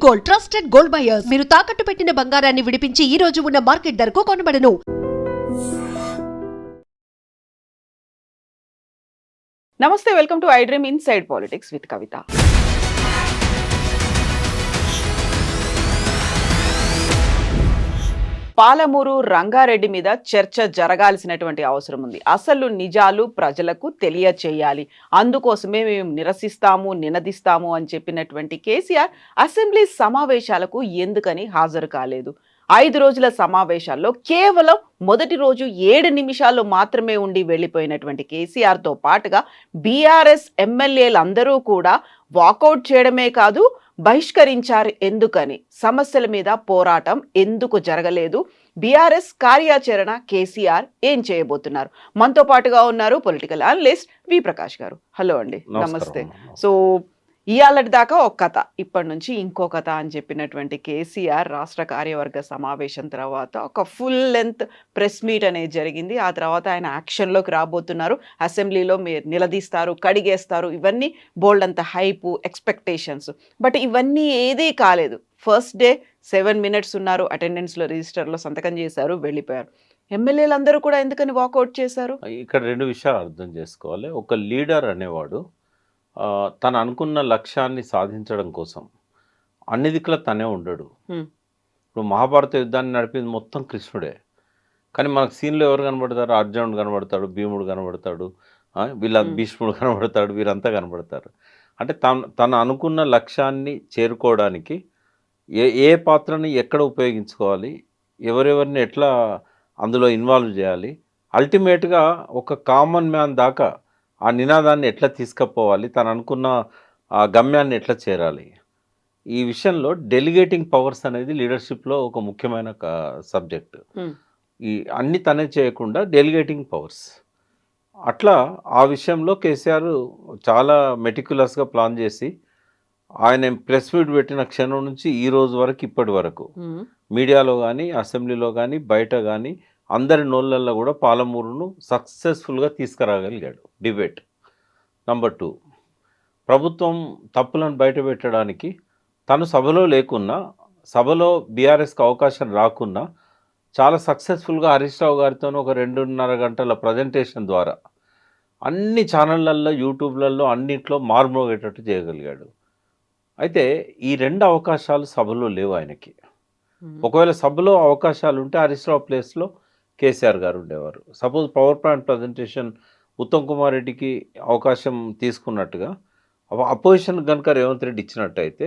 Gold trusted gold buyers మీరు తాకట్టు పెట్టిన బంగారాన్ని విడిపించి ఈ రోజు ఉన్న మార్కెట్ ధరకు కొనబడను. నమస్తే, welcome to I Dream inside politics with Kavitha. Palamuru Rangareddy మీద చర్చ జరగాల్సినటువంటి అవసరం ఉంది. అసలు నిజాలు ప్రజలకు తెలియచేయాలి, అందుకోసమే మేము నిరసిస్తాము, నినదిస్తాము అని చెప్పినటువంటి కేసీఆర్ అసెంబ్లీ సమావేశాలకు ఎందుకని హాజరు కాలేదు? 5 రోజుల సమావేశాల్లో కేవలం మొదటి రోజు 7 నిమిషాలు మాత్రమే ఉండి వెళ్ళిపోయినటువంటి కేసీఆర్తో పాటుగా బీఆర్ఎస్ ఎమ్మెల్యేలందరూ కూడా వాకౌట్ చేయడమే కాదు, బహిష్కరించారు. ఎందుకని? సమస్యల మీద పోరాటం ఎందుకు జరగలేదు? బీఆర్ఎస్ కార్యాచరణ కేసీఆర్ ఏం చేయబోతున్నారు? మనతో పాటుగా ఉన్నారు పొలిటికల్ అనలిస్ట్ వి ప్రకాష్ గారు. హలో అండి, నమస్తే. సో ఇయాలటి దాకా ఒక కథ, ఇప్పటి నుంచి ఇంకో కథ అని చెప్పినటువంటి కేసీఆర్ రాష్ట్ర కార్యవర్గ సమావేశం తర్వాత ఒక ఫుల్ లెంత్ ప్రెస్ మీట్ అనేది జరిగింది. ఆ తర్వాత ఆయన యాక్షన్లోకి రాబోతున్నారు. అసెంబ్లీలో మీరు నిలదీస్తారు, కడిగేస్తారు, ఇవన్నీ బోల్డ్ అంత హైపు, ఎక్స్పెక్టేషన్స్. బట్ ఇవన్నీ ఏదీ కాలేదు. ఫస్ట్ డే 7 minutes ఉన్నారు, అటెండెన్స్లో రిజిస్టర్లో సంతకం చేశారు, వెళ్ళిపోయారు. ఎమ్మెల్యేలందరూ కూడా ఎందుకని వాకౌట్ చేశారు? ఇక్కడ 2 విషయాలు అర్థం చేసుకోవాలి. ఒక లీడర్ అనేవాడు తను అనుకున్న లక్ష్యాన్ని సాధించడం కోసం అన్ని దిక్కుల తనే ఉండడు. ఇప్పుడు మహాభారత యుద్ధాన్ని నడిపింది మొత్తం కృష్ణుడే, కానీ మనకు సీన్లో ఎవరు కనబడతారు? అర్జునుడు కనబడతాడు, భీముడు కనబడతాడు, భీష్ముడు కనబడతాడు, వీరంతా కనబడతారు. అంటే తను అనుకున్న లక్ష్యాన్ని చేరుకోవడానికి ఏ పాత్రని ఎక్కడ ఉపయోగించుకోవాలి, ఎవరెవరిని ఎట్లా అందులో ఇన్వాల్వ్ చేయాలి, అల్టిమేట్గా ఒక కామన్ మ్యాన్ దాకా ఆ నినాదాన్ని ఎట్లా తీసుకుపోవాలి, తను అనుకున్న ఆ గమ్యాన్ని ఎట్లా చేరాలి. ఈ విషయంలో డెలిగేటింగ్ పవర్స్ అనేది లీడర్షిప్లో ఒక ముఖ్యమైన సబ్జెక్ట్. ఈ అన్ని తనే చేయకుండా డెలిగేటింగ్ పవర్స్, అట్లా ఆ విషయంలో కేసీఆర్ చాలా మెటిక్యులస్గా ప్లాన్ చేసి ఆయన ప్రెస్ మీట్ పెట్టిన క్షణం నుంచి ఈ రోజు వరకు ఇప్పటి వరకు మీడియాలో కానీ, అసెంబ్లీలో కానీ, బయట కానీ అందరి నోళ్ళల్లో కూడా పాలమూరును సక్సెస్ఫుల్గా తీసుకురాగలిగాడు డిబేట్. నంబర్ 2, ప్రభుత్వం తప్పులను బయట పెట్టడానికి తను సభలో లేకున్నా, సభలో బీఆర్ఎస్కి అవకాశం రాకున్నా చాలా సక్సెస్ఫుల్గా హరీష్ రావు గారితో ఒక 2.5 గంటల ప్రజెంటేషన్ ద్వారా అన్ని ఛానళ్ళల్లో, యూట్యూబ్లలో అన్నింటిలో మార్మోగేటట్టు చేయగలిగాడు. అయితే ఈ 2 అవకాశాలు సభలో లేవు ఆయనకి. ఒకవేళ సభలో అవకాశాలు ఉంటే హరీష్ రావు ప్లేస్లో కేసీఆర్ గారు ఉండేవారు. Suppose power point presentation Uttam Kumar రెడ్డికి అవకాశం తీసుకున్నట్టుగా అపోజిషన్ కనుక రేవంత్ రెడ్డి ఇచ్చినట్టయితే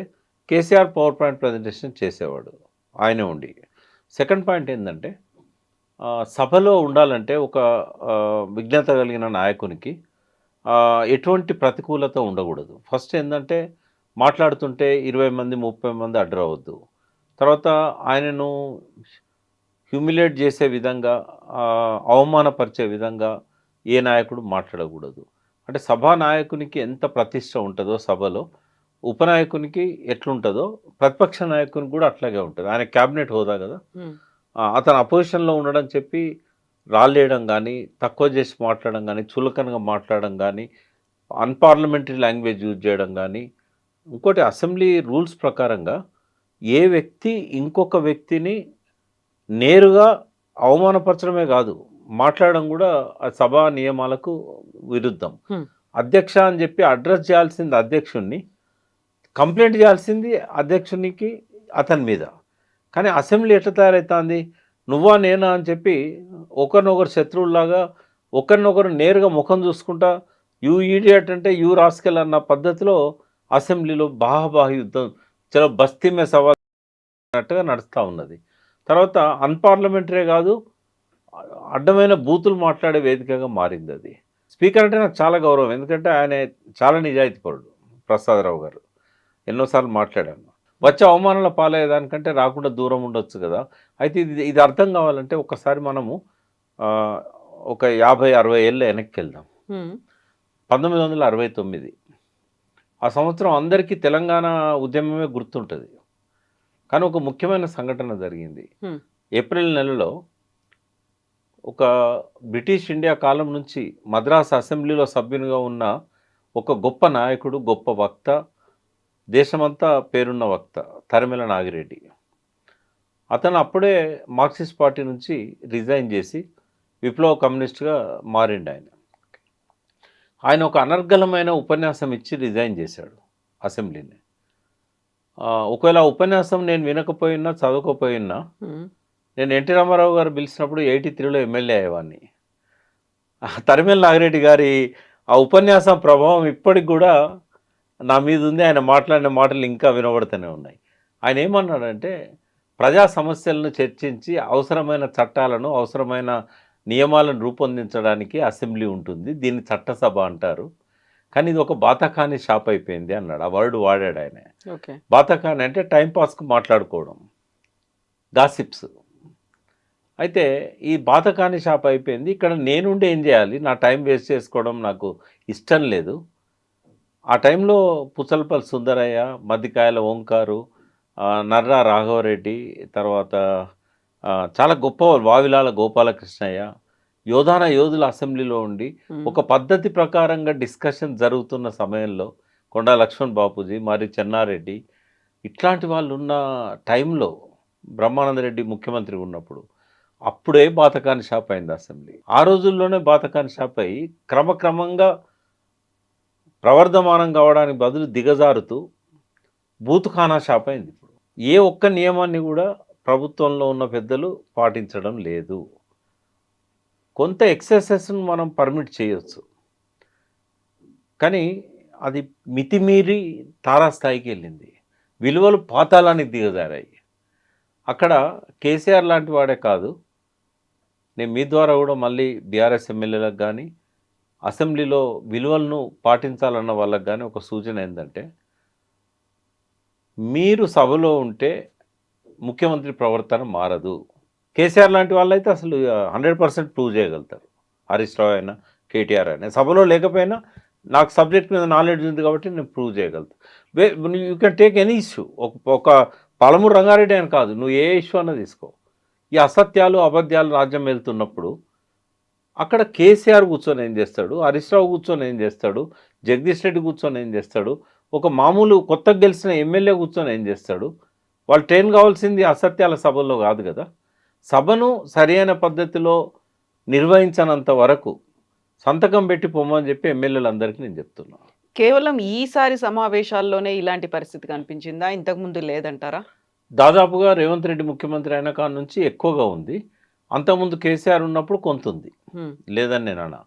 కేసీఆర్ పవర్ పాయింట్ ప్రజెంటేషన్ చేసేవాడు, ఆయనే ఉండి. సెకండ్ పాయింట్ ఏంటంటే, సభలో ఉండాలంటే ఒక విజ్ఞత కలిగిన నాయకునికి ఎటువంటి ప్రతికూలత ఉండకూడదు. ఫస్ట్ ఏంటంటే, మాట్లాడుతుంటే 20 మంది 30 మంది అడ్డరవద్దు. తర్వాత ఆయనను హ్యూమిలేట్ చేసే విధంగా, అవమానపరిచే విధంగా ఏ నాయకుడు మాట్లాడకూడదు. అంటే సభా నాయకునికి ఎంత ప్రతిష్ట ఉంటుందో సభలో, ఉపనాయకునికి ఎట్లుంటుందో ప్రతిపక్ష నాయకునికి కూడా అట్లాగే ఉంటుంది. ఆయన క్యాబినెట్ హోదా కదా, అతను అపోజిషన్లో ఉండడం చెప్పి రాలేయడం కానీ, తక్కువ చేసి మాట్లాడడం కానీ, చులకనగా మాట్లాడడం కానీ, అన్పార్లమెంటరీ లాంగ్వేజ్ యూజ్ చేయడం కానీ. ఇంకోటి, అసెంబ్లీ రూల్స్ ప్రకారంగా ఏ వ్యక్తి ఇంకొక వ్యక్తిని నేరుగా అవమానపరచడమే కాదు, మాట్లాడడం కూడా సభా నియమాలకు విరుద్ధం. అధ్యక్ష అని చెప్పి అడ్రస్ చేయాల్సింది అధ్యక్షుడిని, కంప్లైంట్ చేయాల్సింది అధ్యక్షునికి అతని మీద. కానీ అసెంబ్లీ ఎట్లా తయారవుతుంది? నువ్వా నేనా అని చెప్పి ఒకరినొకరు శత్రువులాగా ఒకరినొకరు నేరుగా ముఖం చూసుకుంటా యూ ఈడియట్ అంటే యూ రాస్కెల్ అన్న పద్ధతిలో అసెంబ్లీలో బాహాబాహి యుద్ధం, చలో బస్తీ మే సవాల్ అన్నట్టుగా నడుస్తూ ఉన్నది. తర్వాత అన్పార్లమెంటరీ కాదు, అడ్డమైన బూతులు మాట్లాడే వేదికగా మారింది అది. స్పీకర్ అంటే నాకు చాలా గౌరవం, ఎందుకంటే ఆయన చాలా నిజాయితీపరుడు ప్రసాదరావు గారు. ఎన్నోసార్లు మాట్లాడాను. వచ్చే అవమానాల పాలయ్యేదానికంటే రాకుండా దూరం ఉండొచ్చు కదా. అయితే ఇది అర్థం కావాలంటే ఒకసారి మనము ఒక 50-60 ఏళ్ళ వెనక్కి వెళ్దాం. 1969 ఆ సంవత్సరం అందరికీ తెలంగాణ ఉద్యమమే గుర్తుంటుంది. కానీ ఒక ముఖ్యమైన సంఘటన జరిగింది. ఏప్రిల్ నెలలో ఒక బ్రిటిష్ ఇండియా కాలం నుంచి మద్రాస్ అసెంబ్లీలో సభ్యునిగా ఉన్న ఒక గొప్ప నాయకుడు, గొప్ప వక్త, దేశమంతా పేరున్న వక్త తరిమెల నాగిరెడ్డి. అతను అప్పుడే మార్క్సిస్ట్ పార్టీ నుంచి రిజైన్ చేసి విప్లవ కమ్యూనిస్ట్గా మారిండు ఆయన. ఆయన ఒక అనర్గళమైన ఉపన్యాసం ఇచ్చి రిజైన్ చేశాడు అసెంబ్లీని. ఒకవేళ ఆ ఉపన్యాసం నేను వినకపోయినా చదవకపోయినా నేను ఎన్టీ రామారావు గారు పిలిచినప్పుడు 83లో ఎమ్మెల్యే అయ్యేవాడిని. తరిమెల నాగిరెడ్డి గారి ఆ ఉపన్యాసం ప్రభావం ఇప్పటికి కూడా నా మీద ఉంది. ఆయన మాట్లాడిన మాటలు ఇంకా వినబడుతూనే ఉన్నాయి. ఆయన ఏమన్నాడంటే, ప్రజా సమస్యలను చర్చించి అవసరమైన చట్టాలను అవసరమైన నియమాలను రూపొందించడానికి అసెంబ్లీ ఉంటుంది, దీన్ని చట్టసభ అంటారు, కానీ ఇది ఒక బాతకాని షాప్ అయిపోయింది అన్నాడు. ఆ వర్డ్ వాడాడు ఆయన. బాతకాని అంటే టైంపాస్కు మాట్లాడుకోవడం, గాసిప్స్. అయితే ఈ బాతకాని షాప్ అయిపోయింది, ఇక్కడ నేనుండి ఏం చేయాలి, నా టైం వేస్ట్ చేసుకోవడం నాకు ఇష్టం లేదు. ఆ టైంలో పుచ్చలపల్లి సుందరయ్య, మద్దికాయల ఓంకారు, నర్రా రాఘవరెడ్డి, తర్వాత చాలా గొప్ప వావిలాల గోపాలకృష్ణయ్య, యోధుల అసెంబ్లీలో ఉండి ఒక పద్ధతి ప్రకారంగా డిస్కషన్ జరుగుతున్న సమయంలో కొండా లక్ష్మణ్ బాపూజీ, మరి చెన్నారెడ్డి ఇట్లాంటి వాళ్ళు ఉన్న టైంలో బ్రహ్మానందరెడ్డి ముఖ్యమంత్రి ఉన్నప్పుడు అప్పుడే బాతకాని షాప్ అయింది అసెంబ్లీ. ఆ రోజుల్లోనే బాతకాని షాప్ అయ్యి క్రమక్రమంగా ప్రవర్ధమానం కావడానికి బదులు దిగజారుతూ బూతుఖానా షాప్ అయింది. ఇప్పుడు ఏ ఒక్క నియమాన్ని కూడా ప్రభుత్వంలో ఉన్న పెద్దలు పాటించడం లేదు. కొంత ఎక్సెసెస్ను మనం పర్మిట్ చేయొచ్చు, కానీ అది మితిమీరి తారాస్థాయికి వెళ్ళింది. విలువలు పాతాళానికి దిగజారాయి. అక్కడ కేసీఆర్ లాంటి వాడే కాదు, నేను మీ ద్వారా కూడా మళ్ళీ బీఆర్ఎస్ ఎమ్మెల్యేలకు కానీ అసెంబ్లీలో విలువలను పాటించాలన్న వాళ్ళకి కానీ ఒక సూచన ఏంటంటే, మీరు సభలో ఉంటే ముఖ్యమంత్రి ప్రవర్తన మారదు. కేసీఆర్ లాంటి వాళ్ళైతే అసలు 100% ప్రూవ్ చేయగలుగుతారు. హరీష్ రావు అయినా కేటీఆర్ అయినా సభలో లేకపోయినా నాకు సబ్జెక్ట్ మీద నాలెడ్జ్ ఉంది కాబట్టి నేను ప్రూవ్ చేయగలుగుతాను. You can take any issue. ఒక పాలమూరు రంగారెడ్డి అని కాదు, నువ్వు ఏ ఇష్యూ అన్నా తీసుకో. ఈ అసత్యాలు అబద్ధాలు రాజ్యం వెళ్తున్నప్పుడు అక్కడ కేసీఆర్ కూర్చొని ఏం చేస్తాడు, హరీష్ రావు కూర్చొని ఏం చేస్తాడు, జగదీష్ రెడ్డి కూర్చొని ఏం చేస్తాడు, ఒక మామూలు కొత్తగా గెలిచిన ఎమ్మెల్యే కూర్చొని ఏం చేస్తాడు. వాళ్ళు ట్రైన్ కావాల్సింది అసత్యాల సభల్లో కాదు కదా. సభను సరైన పద్ధతిలో నిర్వహించనంత వరకు సంతకం పెట్టి పొమ్మని చెప్పి ఎమ్మెల్యేలందరికీ నేను చెప్తున్నా. కేవలం ఈసారి సమావేశాల్లోనే ఇలాంటి పరిస్థితి కనిపించిందా, ఇంతకుముందు లేదంటారా? దాదాపుగా రేవంత్ రెడ్డి ముఖ్యమంత్రి అయిన కాడ నుంచి ఎక్కువగా ఉంది. అంతకుముందు కేసీఆర్ ఉన్నప్పుడు కొంత ఉంది, లేదని నేను అన్నా.